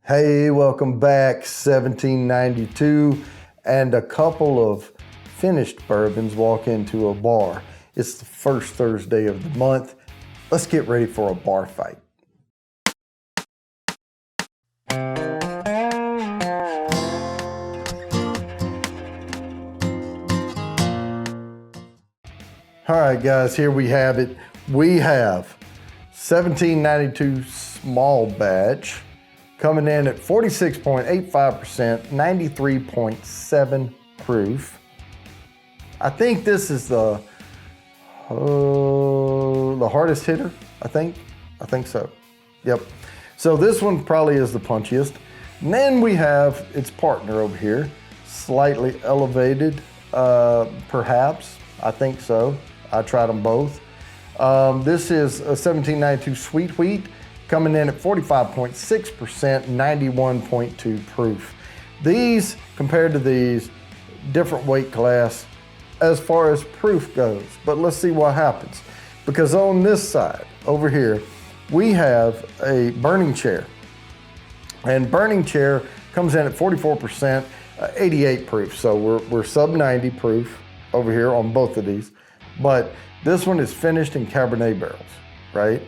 Hey, welcome back. 1792 and a couple of finished bourbons walk into a bar. It's the first Thursday of the month. Let's get ready for a bar fight. All right, guys, here we have it. We have 1792 small batch coming in at 46.85%, 93.7 proof. I think this is the hardest hitter, I think so. Yep. So this one probably is the punchiest. And then we have its partner over here, slightly elevated, perhaps. I think so. I tried them both. This is a 1792 sweet wheat coming in at 45.6%, 91.2 proof. These, compared to these, different weight class as far as proof goes. But let's see what happens. Because on this side, over here, we have a burning chair. And burning chair comes in at 44%, 88 proof. So we're sub 90 proof over here on both of these. But this one is finished in Cabernet barrels, right?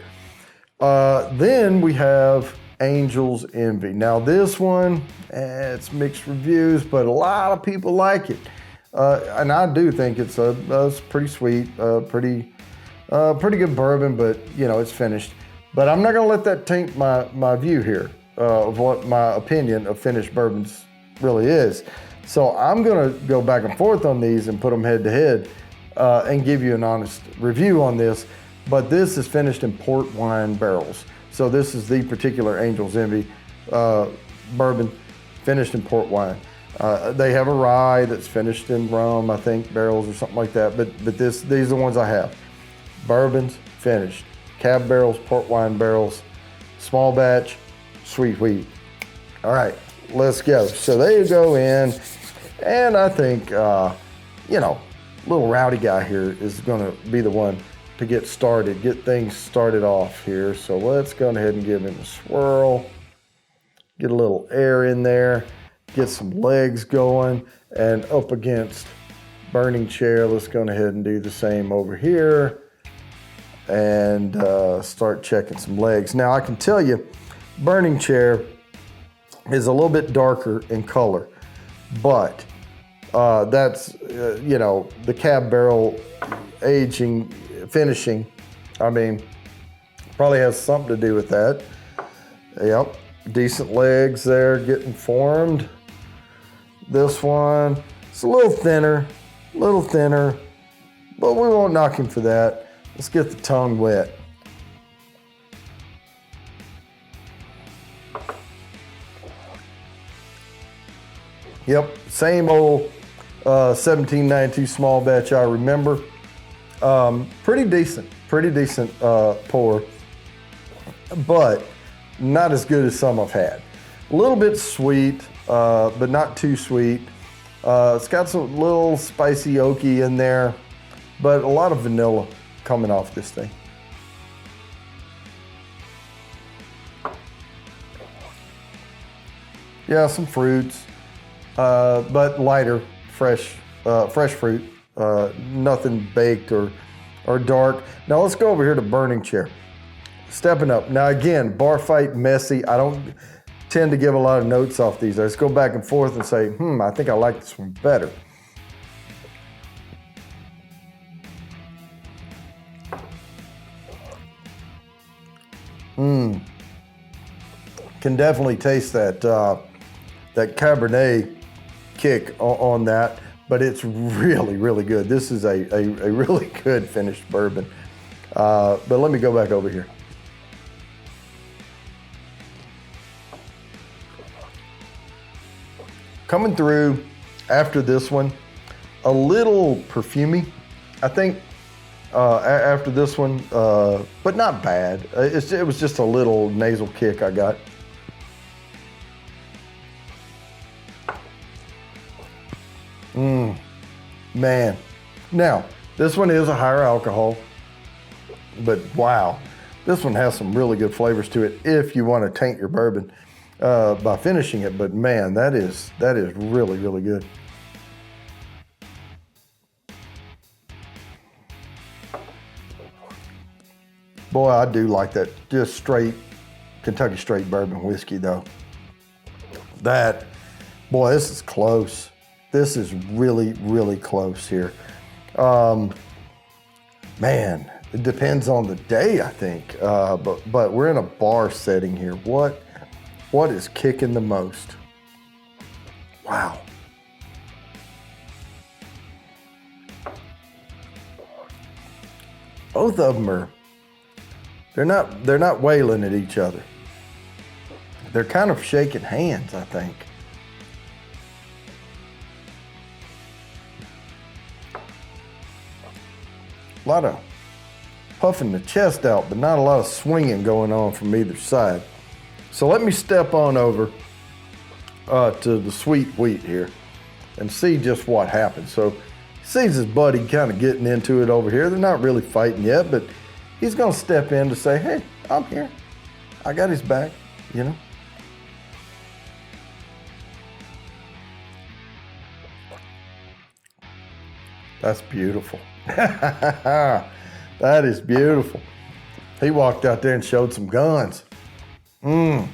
Then we have Angel's Envy. Now this one, it's mixed reviews, but a lot of people like it. And I do think it's pretty sweet, pretty good bourbon, but you know, it's finished. But I'm not gonna let that taint my view here of what my opinion of finished bourbons really is. So I'm gonna go back and forth on these and put them head to head and give you an honest review on this. But this is finished in port wine barrels. So this is the particular Angel's Envy bourbon finished in port wine. They have a rye that's finished in rum, I think, barrels or something like that. But these are the ones I have. Bourbons finished, cab barrels, port wine barrels, small batch, sweet wheat. All right, let's go. So there you go in, and I think little rowdy guy here is gonna be the one to get started, get things started off here. So let's go ahead and give him a swirl, get a little air in there, get some legs going, and up against burning chair, let's go ahead and do the same over here and start checking some legs. Now I can tell you, burning chair is a little bit darker in color, but that's, the cab barrel aging, finishing, I mean, probably has something to do with that. Yep, decent legs there getting formed. This one, it's a little thinner, but we won't knock him for that. Let's get the tongue wet. Yep, same old 1792 small batch I remember. Pretty decent pour, but not as good as some I've had. A little bit sweet, but not too sweet. It's got some little spicy oaky in there, but a lot of vanilla coming off this thing. Yeah, some fruits, but lighter, fresh fruit. Nothing baked or dark. Now let's go over here to burning chair. Stepping up. Now again, bar fight, messy. I don't tend to give a lot of notes off these. I just go back and forth and say, I think I like this one better. Can definitely taste that Cabernet kick on that. But it's really, really good. This is a really good finished bourbon. But let me go back over here. Coming through after this one, a little perfumey, I think, after this one, but not bad. It was just a little nasal kick I got. Man. Now, this one is a higher alcohol, but wow, this one has some really good flavors to it if you want to taint your bourbon. by finishing it, but man, that is really, really good. Boy, I do like that just straight Kentucky straight bourbon whiskey though. Boy, this is close. This is really, really close here. Man, it depends on the day, I think. But we're in a bar setting here. What is kicking the most? Wow. Both of them are, they're not wailing at each other. They're kind of shaking hands, I think. A lot of puffing the chest out, but not a lot of swinging going on from either side. So let me step on over to the sweet wheat here and see just what happens. So he sees his buddy kind of getting into it over here. They're not really fighting yet, but he's gonna step in to say, hey, I'm here. I got his back, you know. That's beautiful. That is beautiful. He walked out there and showed some guns. Damn,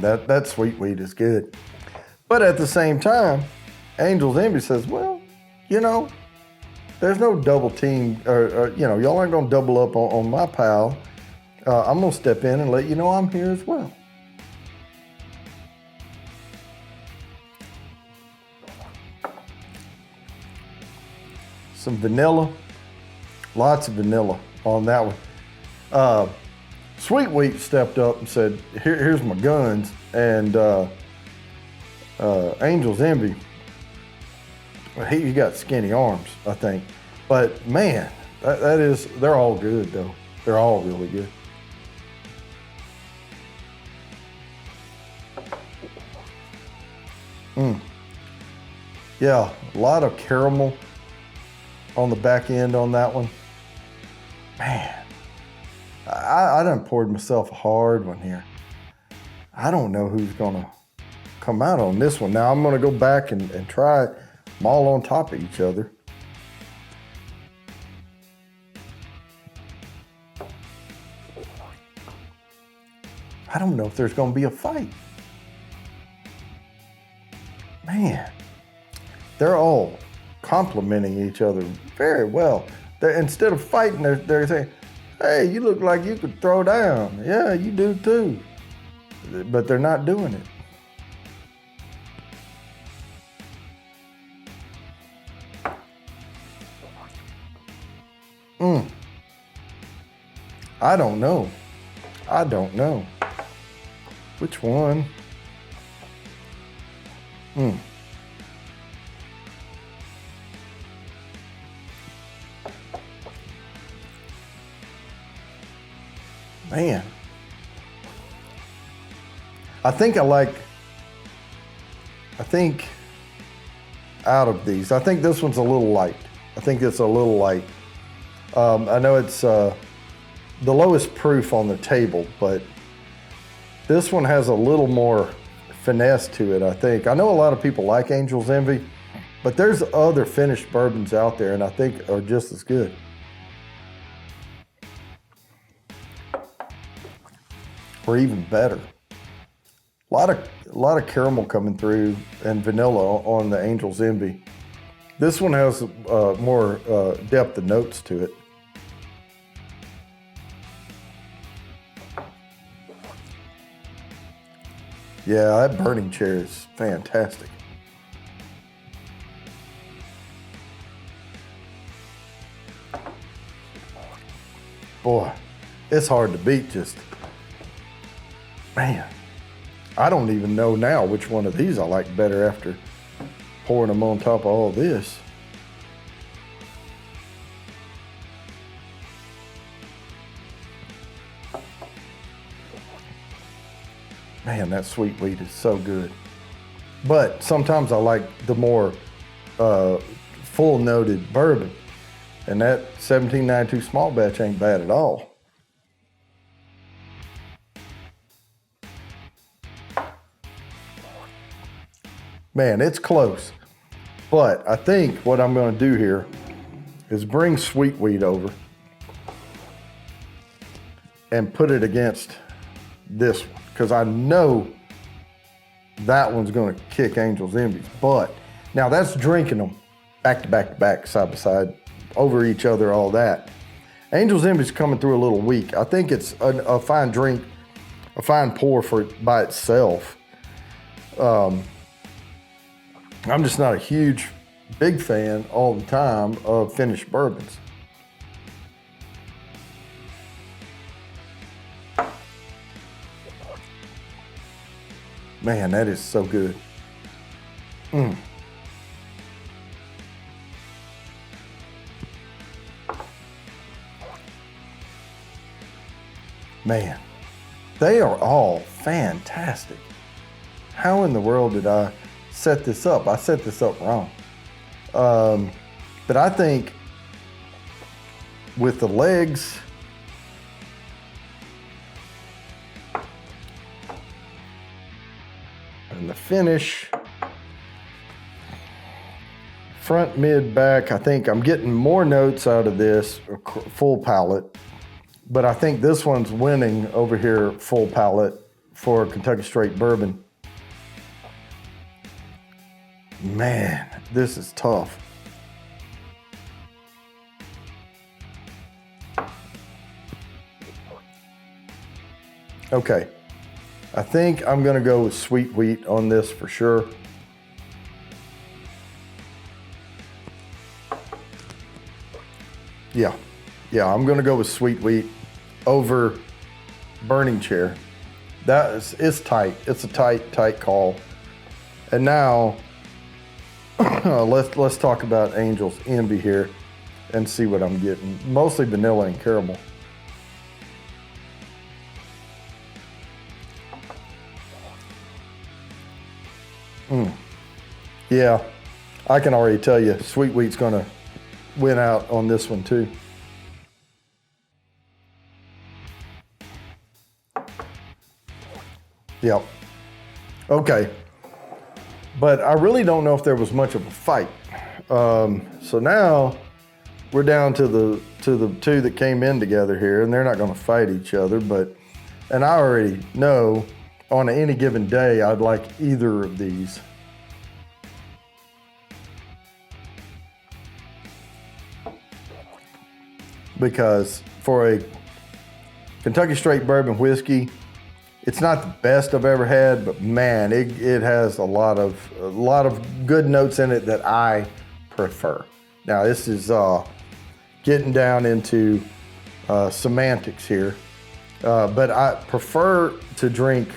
that sweet wheat is good. But at the same time, Angel's Envy says, well, you know, there's no double team, or you know, y'all aren't gonna double up on my pal. I'm gonna step in and let you know I'm here as well. Some vanilla, lots of vanilla on that one. Sweet Wheat stepped up and said, here's my guns. And Angel's Envy, he got skinny arms, I think. But man, they're all good though. They're all really good. Yeah, a lot of caramel on the back end on that one. Man, I done poured myself a hard one here. I don't know who's gonna come out on this one. Now I'm gonna go back and try them all on top of each other. I don't know if there's gonna be a fight. Man, they're all complimenting each other very well. Instead of fighting, they're saying, hey, you look like you could throw down. Yeah, you do too. But they're not doing it. I don't know. Which one? Man, I think out of these, I think this one's a little light. I think it's a little light. I know it's the lowest proof on the table, but this one has a little more finesse to it, I think. I know a lot of people like Angel's Envy, but there's other finished bourbons out there and I think are just as good. Or even better. A lot of caramel coming through and vanilla on the Angel's Envy. This one has more depth of notes to it. Yeah, that burning cherry is fantastic. Boy, it's hard to beat just. Man, I don't even know now which one of these I like better after pouring them on top of all this. Man, that sweet wheat is so good. But sometimes I like the more full noted bourbon. And that 1792 small batch ain't bad at all. Man, it's close. But I think what I'm gonna do here is bring sweet wheat over and put it against this one, because I know that one's gonna kick Angel's Envy's butt. Now that's drinking them back to back to back, side by side, over each other, all that. Angel's Envy's coming through a little weak. I think it's a fine drink, a fine pour for it by itself. I'm just not a huge, big fan all the time of finished bourbons. Man, that is so good. Man, they are all fantastic. How in the world did I set this up? I set this up wrong. But I think with the legs, and the finish, front, mid, back, I think I'm getting more notes out of this full palate, but I think this one's winning over here full palate for Kentucky Straight Bourbon. Man, this is tough. Okay, I think I'm gonna go with sweet wheat on this for sure. Yeah, I'm gonna go with sweet wheat over Burning Chair. It's tight. It's a tight call. And now let's talk about Angel's Envy here and see what I'm getting. Mostly vanilla and caramel. Yeah, I can already tell you sweet wheat's gonna win out on this one too. Yep. Okay. But I really don't know if there was much of a fight. So now we're down to the two that came in together here, and they're not going to fight each other. And I already know on any given day I'd like either of these. Because for a Kentucky Straight Bourbon whiskey, it's not the best I've ever had, but man, it has a lot of good notes in it that I prefer. Now this is getting down into semantics here, but I prefer to drink.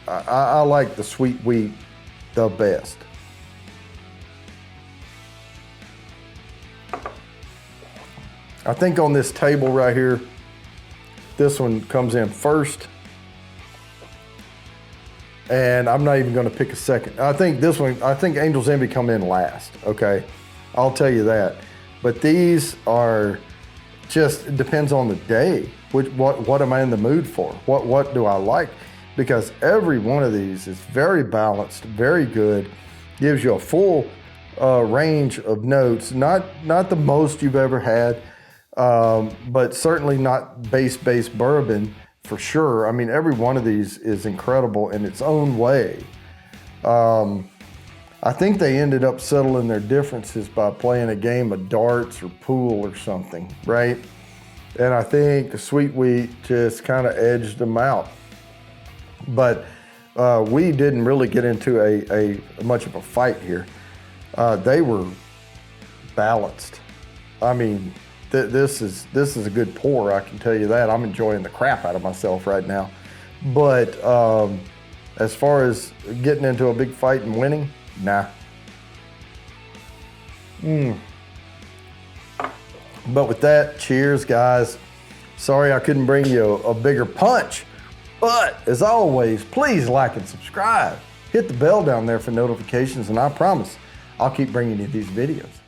I like the sweet wheat the best. I think on this table right here, this one comes in first. And I'm not even gonna pick a second. I think Angel's Envy come in last, okay? I'll tell you that. But these are just, it depends on the day. What am I in the mood for? What do I like? Because every one of these is very balanced, very good, gives you a full range of notes. Not the most you've ever had, but certainly not base bourbon. For sure. I mean, every one of these is incredible in its own way. I think they ended up settling their differences by playing a game of darts or pool or something, right? And I think the sweet wheat just kind of edged them out. But we didn't really get into a much of a fight here. They were balanced. I mean, this is a good pour, I can tell you that. I'm enjoying the crap out of myself right now. But as far as getting into a big fight and winning, nah. But with that, cheers, guys. Sorry I couldn't bring you a bigger punch. But as always, please like and subscribe. Hit the bell down there for notifications, and I promise I'll keep bringing you these videos.